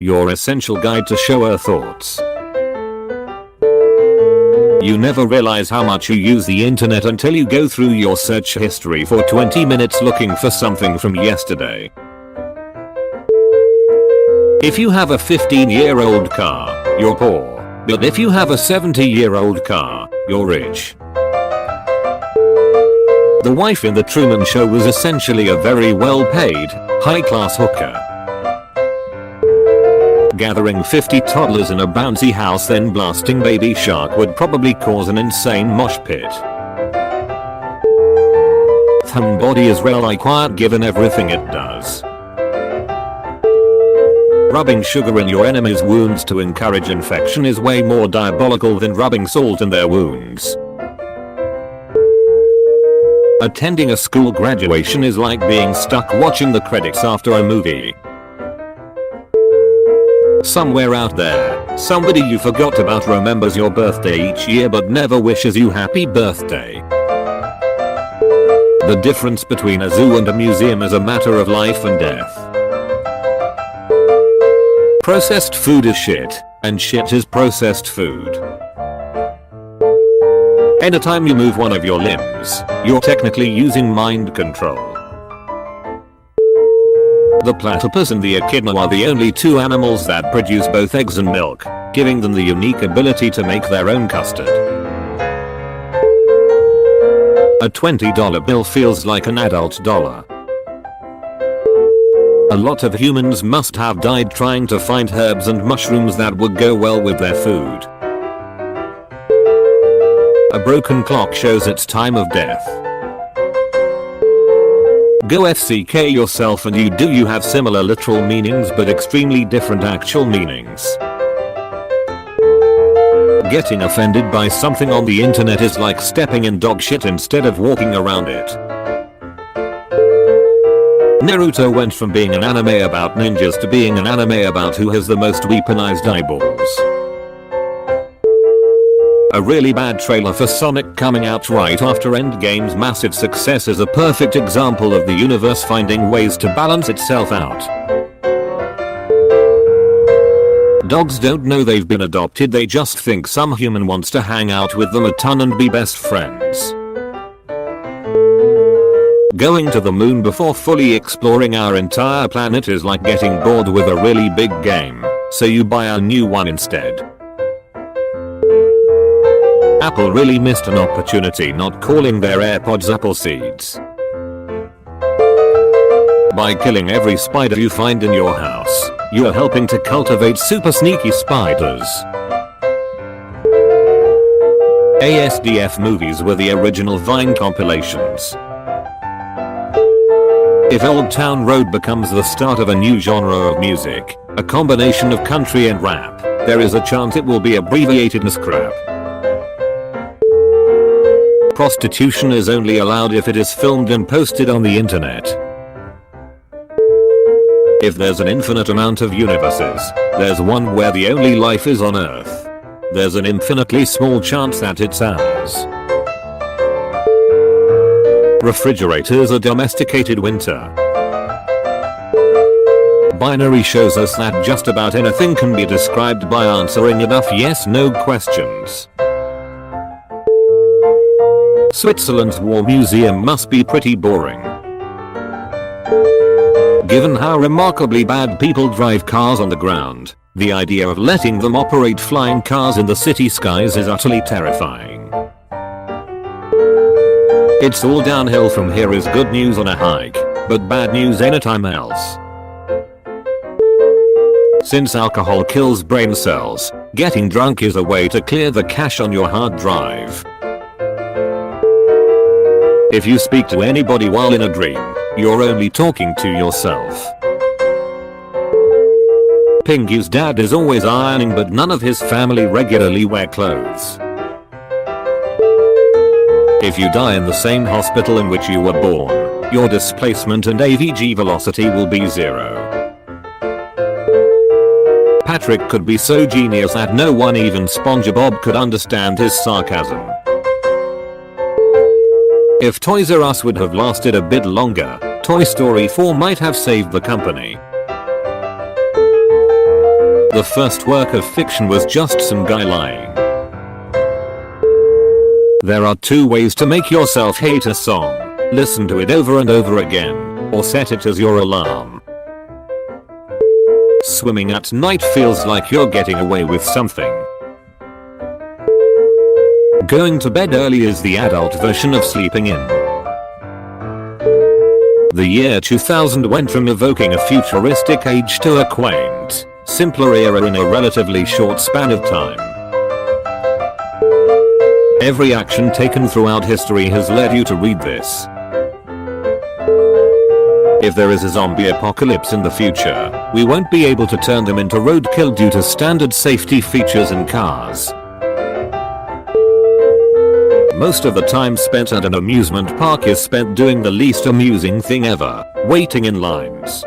your essential guide to Showerthoughts. You never realize how much you use the internet until you go through your search history for 20 minutes looking for something from yesterday. If you have a 15-year-old car, you're poor. But if you have a 70-year-old car, you're rich. The wife in the Truman Show was essentially a very well-paid, high-class hooker. Gathering 50 toddlers in a bouncy house then blasting Baby Shark would probably cause an insane mosh pit. Somebody is really quiet given everything it does. Rubbing sugar in your enemy's wounds to encourage infection is way more diabolical than rubbing salt in their wounds. Attending a school graduation is like being stuck watching the credits after a movie. Somewhere out there, somebody you forgot about remembers your birthday each year but never wishes you happy birthday. The difference between a zoo and a museum is a matter of life and death. Processed food is shit, and shit is processed food. Anytime you move one of your limbs, you're technically using mind control. The platypus and the echidna are the only two animals that produce both eggs and milk, giving them the unique ability to make their own custard. A $20 bill feels like an adult dollar. A lot of humans must have died trying to find herbs and mushrooms that would go well with their food. A broken clock shows its time of death. Go FCK yourself and you have similar literal meanings but extremely different actual meanings. Getting offended by something on the internet is like stepping in dog shit instead of walking around it. Naruto went from being an anime about ninjas to being an anime about who has the most weaponized eyeballs. A really bad trailer for Sonic coming out right after Endgame's massive success is a perfect example of the universe finding ways to balance itself out. Dogs don't know they've been adopted, they just think some human wants to hang out with them a ton and be best friends. Going to the moon before fully exploring our entire planet is like getting bored with a really big game, so you buy a new one instead. Apple really missed an opportunity not calling their AirPods apple seeds. By killing every spider you find in your house, you are helping to cultivate super sneaky spiders. ASDF movies were the original Vine compilations. If Old Town Road becomes the start of a new genre of music, a combination of country and rap, there is a chance it will be abbreviated as crap. Prostitution is only allowed if it is filmed and posted on the internet. If there's an infinite amount of universes, there's one where the only life is on Earth. There's an infinitely small chance that it's ours. Refrigerators are domesticated winter. Binary shows us that just about anything can be described by answering enough yes/no questions. Switzerland's War Museum must be pretty boring. Given how remarkably bad people drive cars on the ground, the idea of letting them operate flying cars in the city skies is utterly terrifying. It's all downhill from here is good news on a hike, but bad news anytime else. Since alcohol kills brain cells, getting drunk is a way to clear the cache on your hard drive. If you speak to anybody while in a dream, you're only talking to yourself. Pinky's dad is always ironing but none of his family regularly wear clothes. If you die in the same hospital in which you were born, your displacement and AVG velocity will be 0. Patrick could be so genius that no one even SpongeBob could understand his sarcasm. If Toys R Us would have lasted a bit longer, Toy Story 4 might have saved the company. the first work of fiction was just some guy lying. There are two ways to make yourself hate a song. Listen to it over and over again, or set it as your alarm. Swimming at night feels like you're getting away with something. Going to bed early is the adult version of sleeping in. The year 2000 went from evoking a futuristic age to a quaint, simpler era in a relatively short span of time. Every action taken throughout history has led you to read this. If there is a zombie apocalypse in the future, we won't be able to turn them into roadkill due to standard safety features in cars. Most of the time spent at an amusement park is spent doing the least amusing thing ever, waiting in lines.